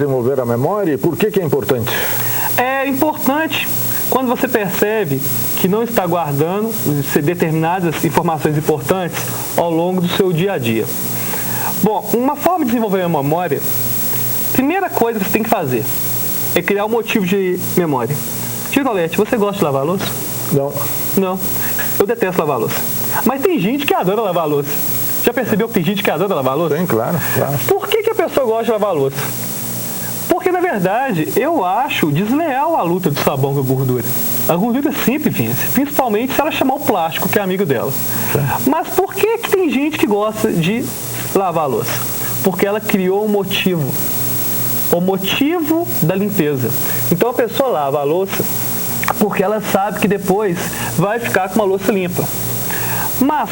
Desenvolver a memória, e por que é importante? É importante quando você percebe que não está guardando determinadas informações importantes ao longo do seu dia a dia. Bom, uma forma de desenvolver a memória, primeira coisa que você tem que fazer é criar um motivo de memória. Tio Tolete, você gosta de lavar a louça? Não. Não. Eu detesto lavar a louça. Mas tem gente que adora lavar a louça. Já percebeu que tem gente que adora lavar a louça? Sim, claro. Por que a pessoa gosta de lavar a louça? Porque, na verdade, eu acho desleal a luta do sabão com a gordura. A gordura sempre vence, principalmente se ela chamar o plástico, que é amigo dela. Mas por que tem gente que gosta de lavar a louça? Porque ela criou um motivo. O motivo da limpeza. Então a pessoa lava a louça porque ela sabe que depois vai ficar com uma louça limpa. Mas,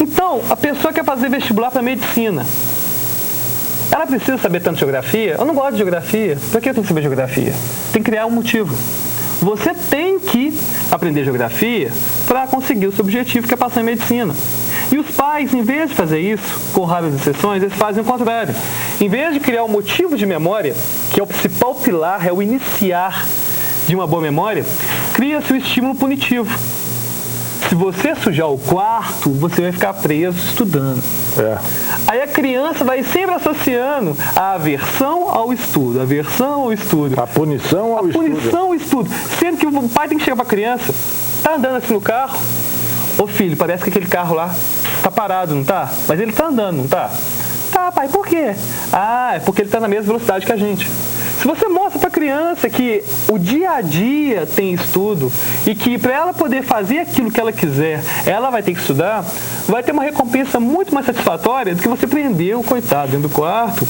então, a pessoa quer fazer vestibular para medicina. Ela precisa saber tanto geografia? Eu não gosto de geografia. Para que eu tenho que saber geografia? Tem que criar um motivo. Você tem que aprender geografia para conseguir o seu objetivo, que é passar em medicina. E os pais, em vez de fazer isso, com raras exceções, eles fazem o contrário. Em vez de criar um motivo de memória, que é o principal pilar, é o iniciar de uma boa memória, cria-se o estímulo punitivo. Se você sujar o quarto, você vai ficar preso estudando. Aí a criança vai sempre associando a aversão ao estudo, A punição ao estudo. Sendo que o pai tem que chegar para a criança, tá andando assim no carro, ô filho, parece que aquele carro lá tá parado, não tá? Mas ele tá andando, não tá? Tá, pai, por quê? Ah, é porque ele tá na mesma velocidade que a gente. Se você mostra para a criança que o dia a dia tem estudo e que para ela poder fazer aquilo que ela quiser, ela vai ter que estudar, vai ter uma recompensa muito mais satisfatória do que você prender o coitado dentro do quarto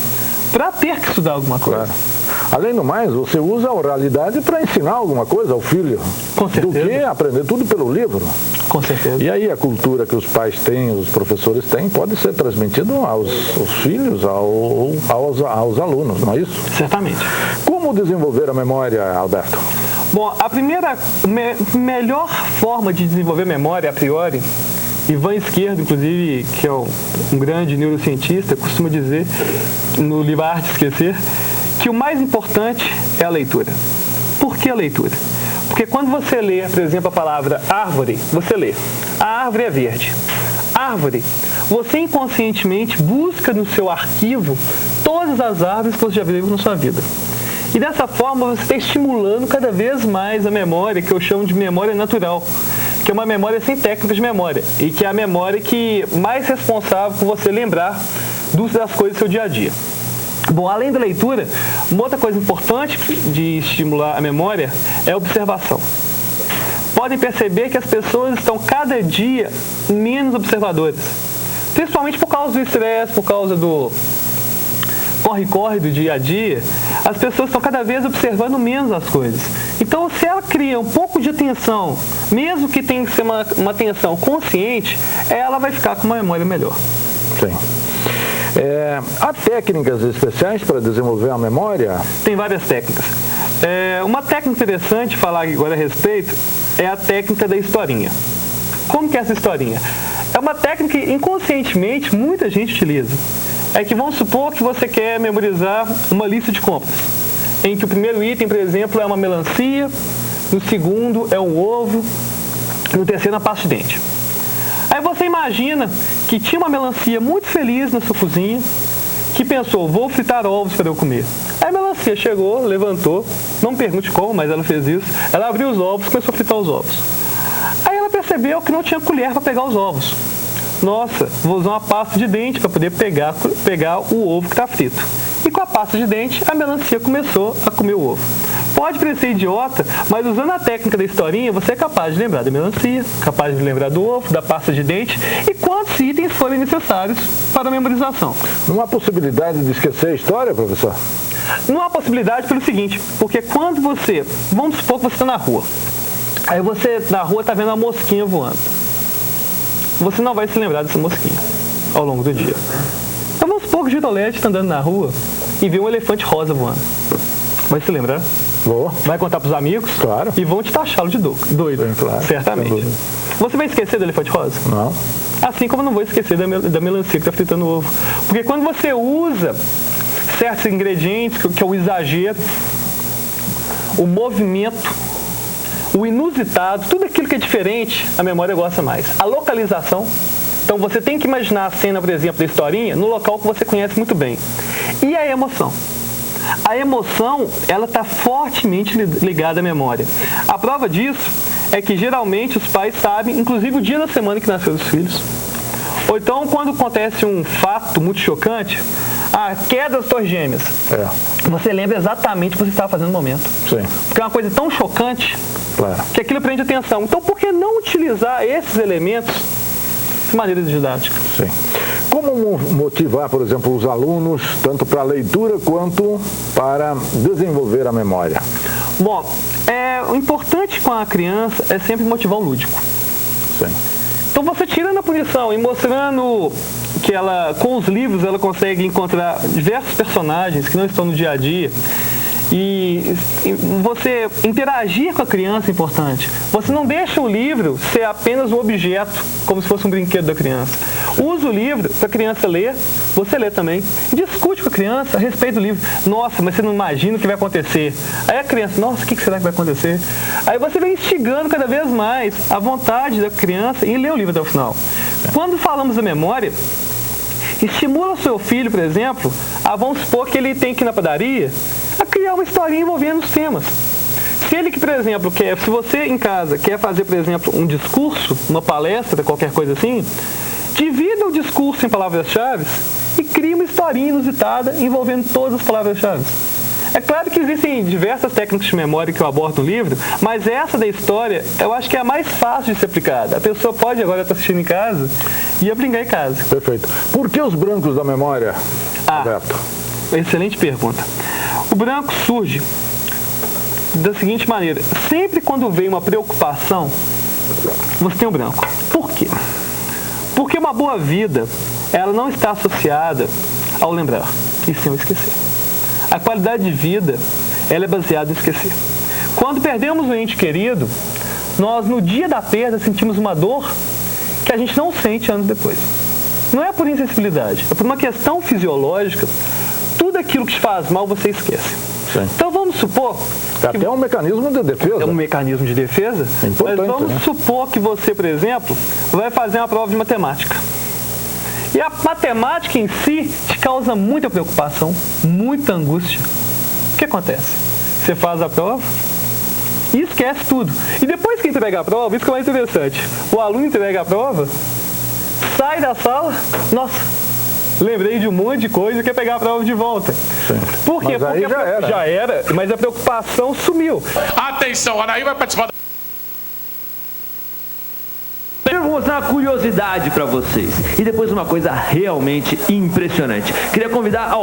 para ter que estudar alguma coisa. Claro. Além do mais, você usa a oralidade para ensinar alguma coisa ao filho. Com certeza. Do que aprender tudo pelo livro. Com certeza. E aí a cultura que os pais têm, os professores têm, pode ser transmitida aos filhos, aos alunos, não é isso? Certamente. Como desenvolver a memória, Alberto? Bom, a primeira, melhor forma de desenvolver memória, a priori, Ivan Esquerdo, inclusive, que é um grande neurocientista, costuma dizer no livro Arte de Esquecer, que o mais importante é a leitura. Por que a leitura? Porque quando você lê, por exemplo, a palavra árvore, você lê, a árvore é verde. Árvore, você inconscientemente busca no seu arquivo todas as árvores que você já viu na sua vida. E dessa forma você está estimulando cada vez mais a memória, que eu chamo de memória natural, que é uma memória sem técnicas de memória, e que é a memória que mais responsável por você lembrar das coisas do seu dia a dia. Bom, além da leitura, uma outra coisa importante de estimular a memória é a observação. Podem perceber que as pessoas estão cada dia menos observadoras, principalmente por causa do estresse, por causa do corre-corre do dia a dia. As pessoas estão cada vez observando menos as coisas. Então, se ela cria um pouco de atenção, mesmo que tenha que ser uma atenção consciente, ela vai ficar com uma memória melhor. Sim. Há técnicas especiais para desenvolver a memória? Tem várias técnicas. Uma técnica interessante, falar agora a respeito, é a técnica da historinha. Como que é essa historinha? É uma técnica que inconscientemente muita gente utiliza. É que vamos supor que você quer memorizar uma lista de compras, em que o primeiro item, por exemplo, é uma melancia, no segundo é um ovo, no terceiro é uma pasta de dente. Aí você imagina que tinha uma melancia muito feliz na sua cozinha, que pensou, vou fritar ovos para eu comer. Aí a melancia chegou, levantou, não me pergunte como, mas ela fez isso. Ela abriu os ovos e começou a fritar os ovos. Aí ela percebeu que não tinha colher para pegar os ovos. Nossa, vou usar uma pasta de dente para poder pegar o ovo que está frito. E com a pasta de dente, a melancia começou a comer o ovo. Pode parecer idiota, mas usando a técnica da historinha, você é capaz de lembrar da melancia, capaz de lembrar do ovo, da pasta de dente e quantos itens forem necessários para a memorização. Não há possibilidade de esquecer a história, professor? Não há possibilidade pelo seguinte, porque quando você, vamos supor que você está na rua, aí você na rua está vendo uma mosquinha voando. Você não vai se lembrar dessa mosquinha ao longo do dia. Então vamos supor que o Tio Tolete está andando na rua e vê um elefante rosa voando. Vai se lembrar? Vou. Vai contar para os amigos? Claro. E vão te taxá-lo de doido. Sim, claro. Certamente. Você vai esquecer do elefante rosa? Não. Assim como eu não vou esquecer da melancia que está fritando o ovo. Porque quando você usa certos ingredientes, que é o exagero, o movimento, o inusitado, tudo aquilo que é diferente, a memória gosta mais. A localização, então você tem que imaginar a cena, por exemplo, da historinha, no local que você conhece muito bem. E a emoção. A emoção, ela está fortemente ligada à memória. A prova disso é que geralmente os pais sabem, inclusive o dia da semana que nasceu os filhos. Ou então, quando acontece um fato muito chocante, a queda das Torres Gêmeas, você lembra exatamente o que você estava fazendo no momento. Sim. Porque é uma coisa tão chocante, claro, que aquilo prende atenção. Então, por que não utilizar esses elementos de maneira didática? Sim. Como motivar, por exemplo, os alunos, tanto para a leitura quanto para desenvolver a memória? Bom, o importante com a criança é sempre motivar o lúdico. Sim. Então você tirando a punição e mostrando que ela, com os livros, ela consegue encontrar diversos personagens que não estão no dia a dia. E você interagir com a criança é importante. Você não deixa o livro ser apenas um objeto, como se fosse um brinquedo da criança. Usa o livro para a criança ler, você lê também. Discute com a criança a respeito do livro. Nossa, mas você não imagina o que vai acontecer. Aí a criança, nossa, o que será que vai acontecer? Aí você vem instigando cada vez mais a vontade da criança em ler o livro até o final. Quando falamos da memória, estimula o seu filho, por exemplo, vamos supor que ele tem que ir na padaria, a criar uma historinha envolvendo os temas. Se ele que, por exemplo, se você em casa quer fazer, por exemplo, um discurso, uma palestra, qualquer coisa assim, divida o discurso em palavras-chave e cria uma historinha inusitada envolvendo todas as palavras-chave. É claro que existem diversas técnicas de memória que eu abordo no livro, mas essa da história, eu acho que é a mais fácil de ser aplicada. A pessoa pode agora estar assistindo em casa e aplicar em casa. Perfeito. Por que os brancos da memória, Roberto? Excelente pergunta. O branco surge da seguinte maneira: sempre quando vem uma preocupação, você tem o branco. Por quê? Porque uma boa vida, ela não está associada ao lembrar, e sim ao esquecer. A qualidade de vida, ela é baseada em esquecer. Quando perdemos um ente querido, nós no dia da perda sentimos uma dor que a gente não sente anos depois. Não é por insensibilidade, é por uma questão fisiológica. Tudo aquilo que te faz mal, você esquece. Sim. Então vamos supor... Até um mecanismo de defesa. É um mecanismo de defesa. É importante, mas vamos supor que você, por exemplo, vai fazer uma prova de matemática. E a matemática em si te causa muita preocupação, muita angústia. O que acontece? Você faz a prova e esquece tudo. E depois que entrega a prova, isso que é mais interessante. O aluno entrega a prova, sai da sala, nossa, lembrei de um monte de coisa, quer pegar a prova de volta. Sim. Por quê? Mas porque já era, mas a preocupação sumiu. Atenção, Anaí vai participar. Eu vou mostrar uma curiosidade para vocês. E depois uma coisa realmente impressionante. Queria convidar ao